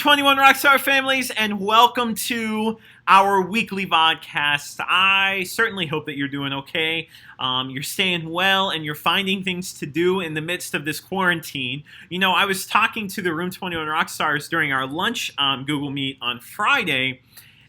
21 Rockstar families, and welcome to our weekly VODCAST. I certainly hope that you're doing okay. You're staying well, and you're finding things to do in the midst of this quarantine. You know, I was talking to the Room 21 Rockstars during our lunch Google Meet on Friday,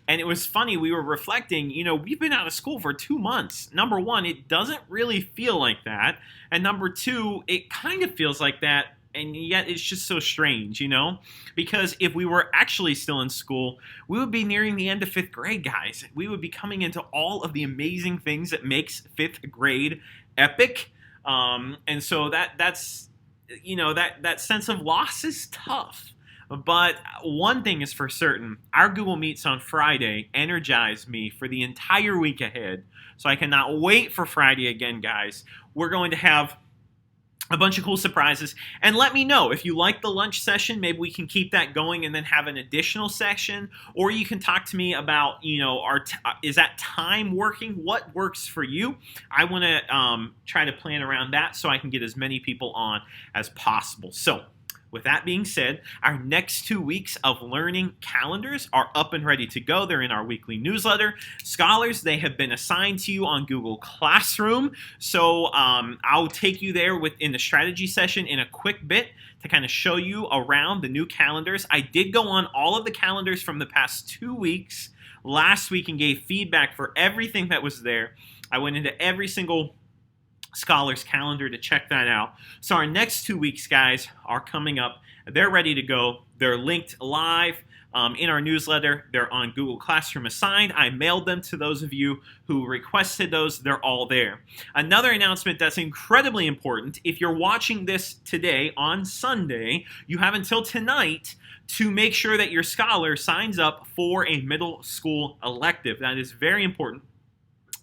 and it was funny. We were reflecting, you know, we've been out of school for 2 months. Number one, it doesn't really feel like that. And number two, it kind of feels like that. And yet it's just so strange, you know? Because if we were actually still in school, we would be nearing the end of 5th grade, guys. We would be coming into all of the amazing things that makes 5th grade epic. And so that's, you know, that sense of loss is tough. But one thing is for certain, our Google Meets on Friday energized me for the entire week ahead. So I cannot wait for Friday again, guys. We're going to have a bunch of cool surprises, and let me know if you like the lunch session. Maybe we can keep that going and then have an additional session, or you can talk to me about, you know, is that time working? What works for you? I want to try to plan around that so I can get as many people on as possible. So with that being said, our next 2 weeks of learning calendars are up and ready to go. They're in our weekly newsletter. Scholars, they have been assigned to you on Google Classroom. So I'll take you there in the strategy session in a quick bit to kind of show you around the new calendars. I did go on all of the calendars from the past 2 weeks last week and gave feedback for everything that was there. I went into every single Scholars calendar to check that out. So our next 2 weeks, guys, are coming up. They're ready to go. They're linked live in our newsletter. They're on Google Classroom assigned. I mailed them to those of you who requested those. They're all there. Another announcement that's incredibly important: if you're watching this today on Sunday, you have until tonight to make sure that your scholar signs up for a middle school elective. That is very important.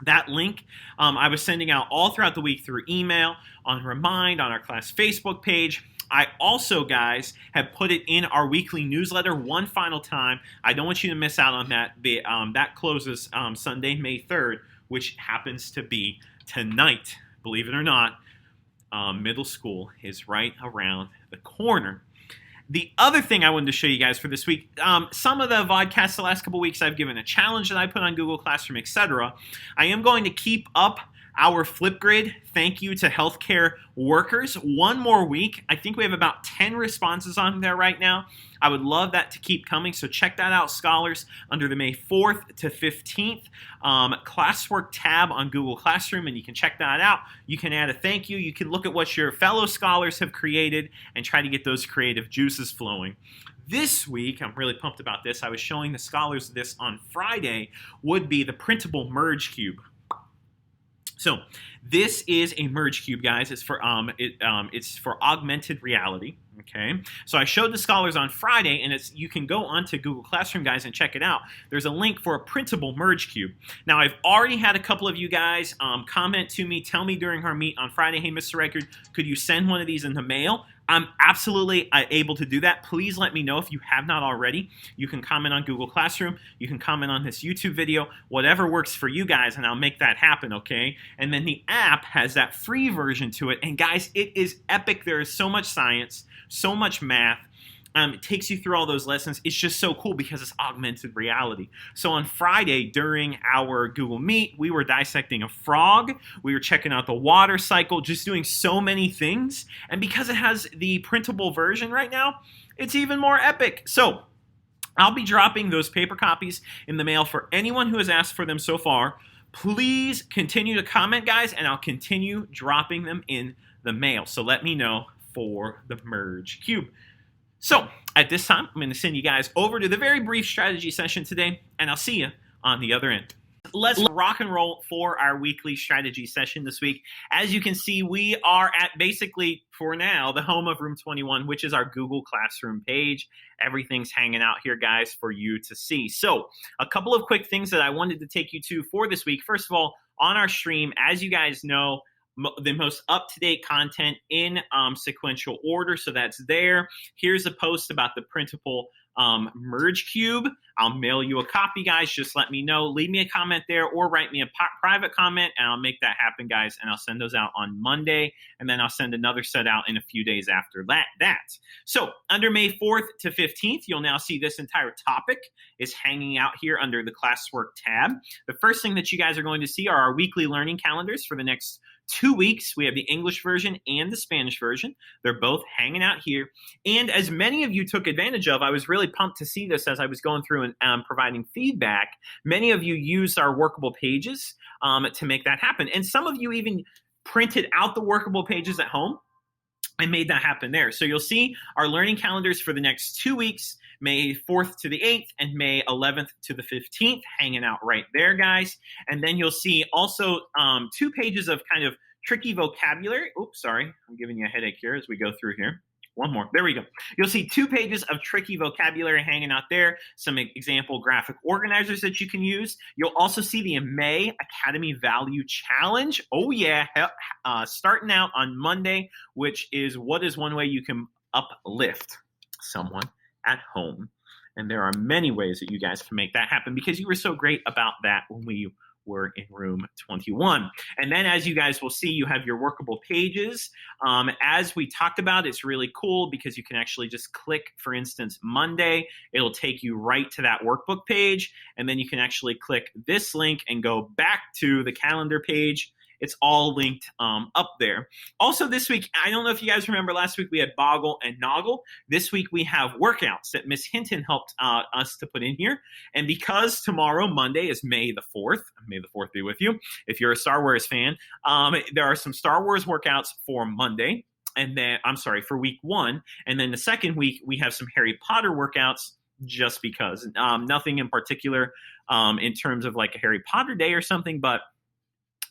That link I was sending out all throughout the week through email, on Remind, on our class Facebook page. I also, guys, have put it in our weekly newsletter one final time. I don't want you to miss out on that. That closes Sunday, May 3rd, which happens to be tonight. Believe it or not, middle school is right around the corner. The other thing I wanted to show you guys for this week, some of the VODCasts the last couple weeks, I've given a challenge that I put on Google Classroom, etc. I am going to keep up our Flipgrid thank you to healthcare workers one more week. I think we have about 10 responses on there right now. I would love that to keep coming, so check that out, scholars, under the May 4th to 15th classwork tab on Google Classroom, and you can check that out. You can add a thank you. You can look at what your fellow scholars have created and try to get those creative juices flowing. This week, I'm really pumped about this. I was showing the scholars this on Friday, would be the Printable Merge Cube. So this is a merge cube, guys. It's for augmented reality. Okay. So I showed the scholars on Friday, and you can go onto Google Classroom, guys, and check it out. There's a link for a printable merge cube. Now, I've already had a couple of you guys comment to me, tell me during our meet on Friday, hey, Mr. Record, could you send one of these in the mail? I'm absolutely able to do that. Please let me know if you have not already. You can comment on Google Classroom. You can comment on this YouTube video, whatever works for you guys, and I'll make that happen, okay? And then the app has that free version to it. And guys, it is epic. There is so much science, so much math. It takes you through all those lessons. It's just so cool because it's augmented reality. So on Friday during our Google Meet, we were dissecting a frog. We were checking out the water cycle, just doing so many things. And because it has the printable version right now, it's even more epic. So I'll be dropping those paper copies in the mail for anyone who has asked for them so far. Please continue to comment, guys, and I'll continue dropping them in the mail. So let me know for the Merge Cube. So at this time, I'm going to send you guys over to the very brief strategy session today, and I'll see you on the other end. Let's rock and roll for our weekly strategy session this week. As you can see, we are at basically, for now, the home of Room 21, which is our Google Classroom page. Everything's hanging out here, guys, for you to see. So a couple of quick things that I wanted to take you to for this week. First of all, on our stream, as you guys know, the most up-to-date content in sequential order, so that's there. Here's a post about the Printable Merge Cube. I'll mail you a copy, guys. Just let me know. Leave me a comment there or write me a private comment, and I'll make that happen, guys, and I'll send those out on Monday, and then I'll send another set out in a few days after that. So under May 4th to 15th, you'll now see this entire topic is hanging out here under the classwork tab. The first thing that you guys are going to see are our weekly learning calendars for the next 2 weeks. We have the English version and the Spanish version. They're both hanging out here. And as many of you took advantage of, I was really pumped to see this as I was going through and providing feedback. Many of you used our workable pages to make that happen. And some of you even printed out the workable pages at home and made that happen there. So you'll see our learning calendars for the next 2 weeks, May 4th to the 8th and May 11th to the 15th, hanging out right there, guys. And then you'll see also 2 pages of kind of tricky vocabulary. Oops, sorry. I'm giving you a headache here as we go through here. One more. There we go. You'll see 2 pages of tricky vocabulary hanging out there, some example graphic organizers that you can use. You'll also see the May Academy Value Challenge. Oh, yeah. Starting out on Monday, which is what is one way you can uplift someone at home. And there are many ways that you guys can make that happen because you were so great about that when we were in room 21. And then as you guys will see, you have your workable pages. As we talked about, it's really cool because you can actually just click, for instance, Monday. It'll take you right to that workbook page. And then you can actually click this link and go back to the calendar page. It's all linked up there. Also this week, I don't know if you guys remember last week we had Boggle and Noggle. This week we have workouts that Miss Hinton helped us to put in here. And because tomorrow, Monday, is May the 4th, may the 4th be with you, if you're a Star Wars fan, there are some Star Wars workouts for Monday. And then, for week 1. And then the second week, we have some Harry Potter workouts just because. Nothing in particular in terms of like a Harry Potter day or something, but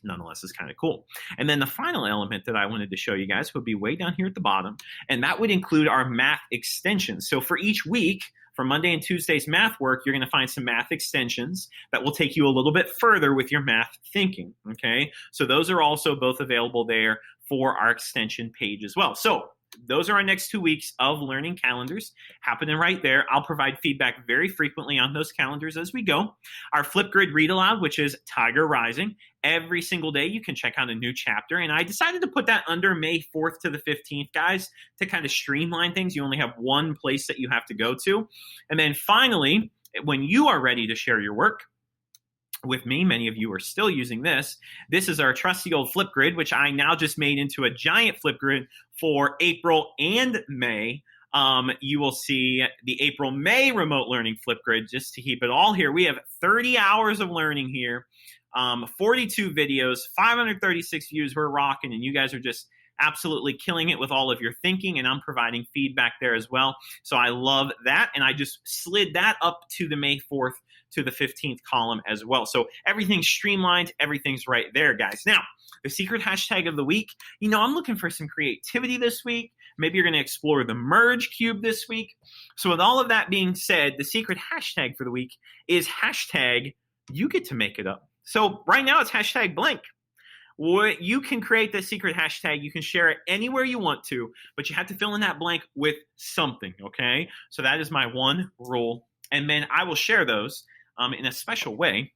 nonetheless is kind of cool. And then the final element that I wanted to show you guys would be way down here at the bottom, and that would include our math extensions. So for each week, for Monday and Tuesday's math work, you're going to find some math extensions that will take you a little bit further with your math thinking, okay? So those are also both available there for our extension page as well. So those are our next 2 weeks of learning calendars happening right there. I'll provide feedback very frequently on those calendars as we go. Our Flipgrid Read Aloud, which is Tiger Rising. Every single day you can check out a new chapter. And I decided to put that under May 4th to the 15th, guys, to kind of streamline things. You only have one place that you have to go to. And then finally, when you are ready to share your work with me, many of you are still using this. This is our trusty old Flipgrid, which I now just made into a giant Flipgrid for April and May. You will see the April-May remote learning Flipgrid just to keep it all here. We have 30 hours of learning here, 42 videos, 536 views. We're rocking, and you guys are just absolutely killing it with all of your thinking, and I'm providing feedback there as well. So I love that, and I just slid that up to the May 4th to the 15th column as well. So everything's streamlined. Everything's right there, guys. Now, the secret hashtag of the week, I'm looking for some creativity this week. Maybe you're going to explore the Merge Cube this week. So with all of that being said, the secret hashtag for the week is hashtag you get to make it up. So right now it's hashtag blank. You can create the secret hashtag. You can share it anywhere you want to, but you have to fill in that blank with something, okay? So that is my one rule. And then I will share those in a special way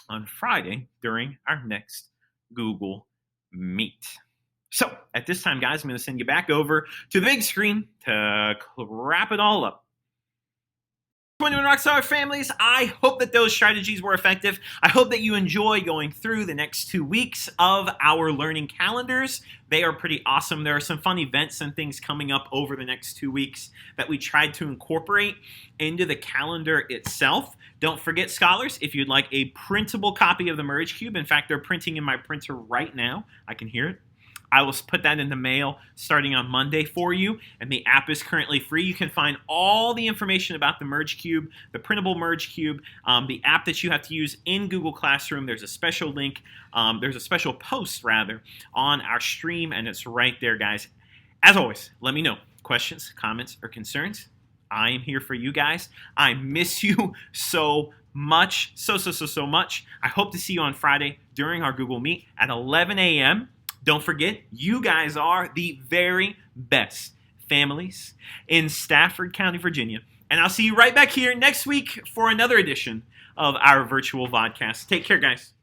on Friday during our next Google Meet. So at this time, guys, I'm going to send you back over to the big screen to wrap it all up. 21 Rockstar families, I hope that those strategies were effective. I hope that you enjoy going through the next 2 weeks of our learning calendars. They are pretty awesome. There are some fun events and things coming up over the next 2 weeks that we tried to incorporate into the calendar itself. Don't forget, scholars, if you'd like a printable copy of the Merge Cube, in fact, they're printing in my printer right now. I can hear it. I will put that in the mail starting on Monday for you, and the app is currently free. You can find all the information about the Merge Cube, the Printable Merge Cube, the app that you have to use in Google Classroom. There's a special link, there's a special post, rather, on our stream, and it's right there, guys. As always, let me know questions, comments, or concerns. I am here for you guys. I miss you so much, so much. I hope to see you on Friday during our Google Meet at 11 a.m., Don't forget, you guys are the very best families in Stafford County, Virginia. And I'll see you right back here next week for another edition of our virtual VODCAST. Take care, guys.